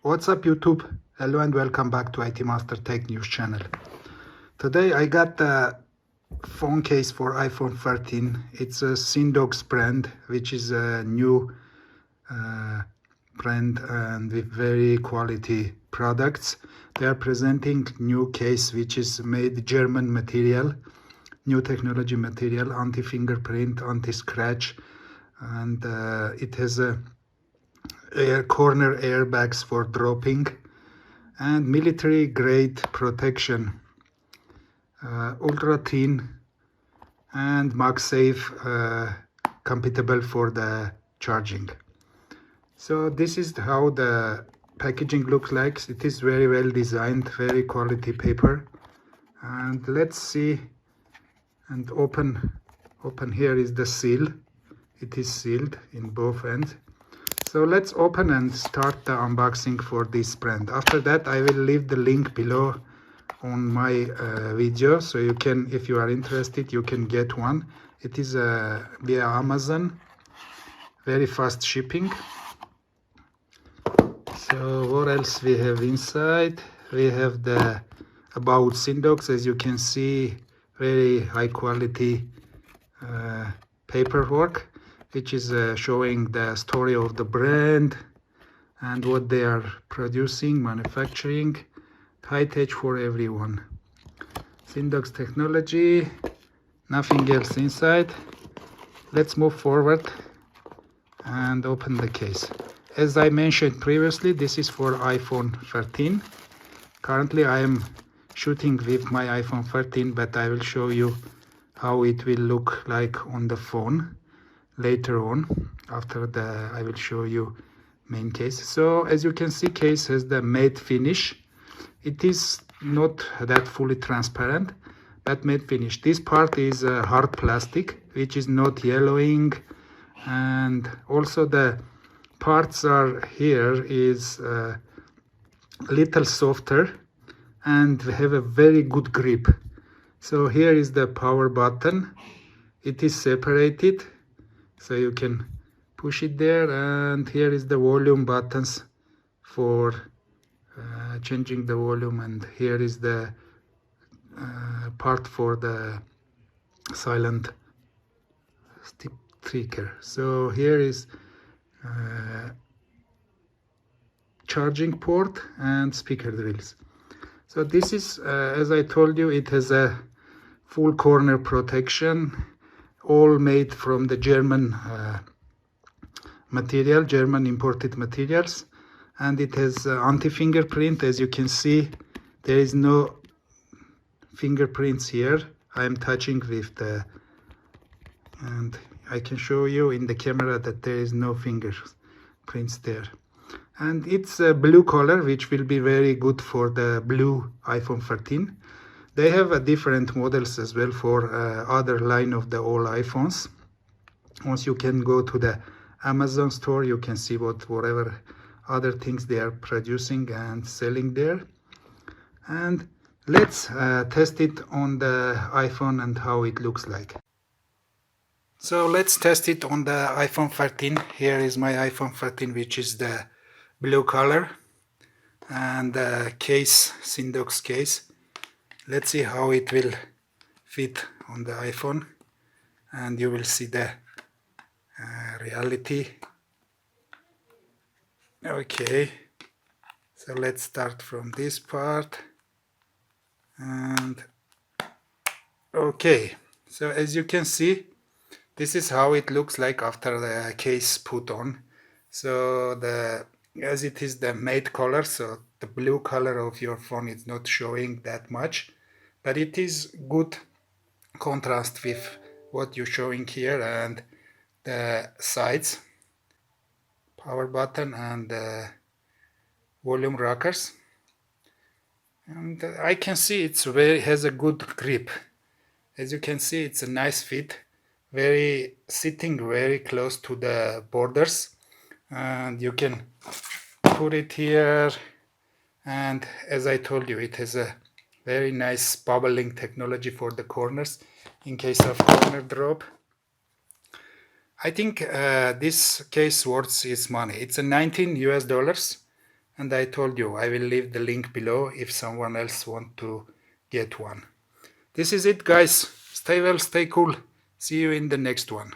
What's up YouTube? Hello and welcome back to IT Master Tech News channel. Today I got the phone case for iPhone 13. It's a Sindox brand, which is a new brand and with very quality products. They are presenting new case which is made German material, new technology material, anti-fingerprint, anti-scratch, and it has a corner airbags for dropping and military grade protection, ultra thin and MagSafe, compatible for the charging. So this is how the packaging looks like. It is very well designed, very quality paper. And let's see and open. Here is the seal. It is sealed in both ends. So let's open and start the unboxing for this brand. After that I will leave the link below on my video, so you can, if you are interested, you can get one. It is via Amazon, very fast shipping. So what else we have inside? We have the about Sindox. As you can see, very high quality paperwork, which is showing the story of the brand and what they are producing, manufacturing. High tech for everyone. Sindox technology, nothing else inside. Let's move forward and open the case. As I mentioned previously, this is for iPhone 13. Currently I am shooting with my iPhone 13, but I will show you how it will look like on the phone later on. After I will show you main case. So as you can see, case has the matte finish. It is not that fully transparent, but matte finish. This part is hard plastic, which is not yellowing, and also the parts are here is a little softer and have a very good grip. So here is the power button. It is separated, so you can push it there, and here is the volume buttons for changing the volume, and here is the part for the silent trigger. So here is charging port and speaker drills. So this is, as I told you, it has a full corner protection, all made from the German material, German imported materials, and it has anti-fingerprint. As you can see, there is no fingerprints here. I am touching with the, and I can show you in the camera that there is no fingerprints there. And it's a blue color, which will be very good for the blue iPhone 13. They have different models as well for other line of the all iPhones. Once you can go to the Amazon store, you can see whatever other things they are producing and selling there. And let's test it on the iPhone and how it looks like. So let's test it on the iPhone 13. Here is my iPhone 13, which is the blue color, and the case, Sindox case. Let's see how it will fit on the iPhone, and you will see the reality. Okay, so let's start from this part. And okay, so as you can see, this is how it looks like after the case put on. So as it is the matte color, so the blue color of your phone is not showing that much, but it is good contrast with what you're showing here, and the sides, power button and volume rockers. And I can see it's has a good grip. As you can see, it's a nice fit, sitting very close to the borders, and you can put it here. And as I told you, it has a very nice bubbling technology for the corners in case of corner drop. I think this case worth its money. It's a $19 US, And I told you I will leave the link below if someone else want to get one. This is it, guys. Stay well, stay cool. See you in the next one.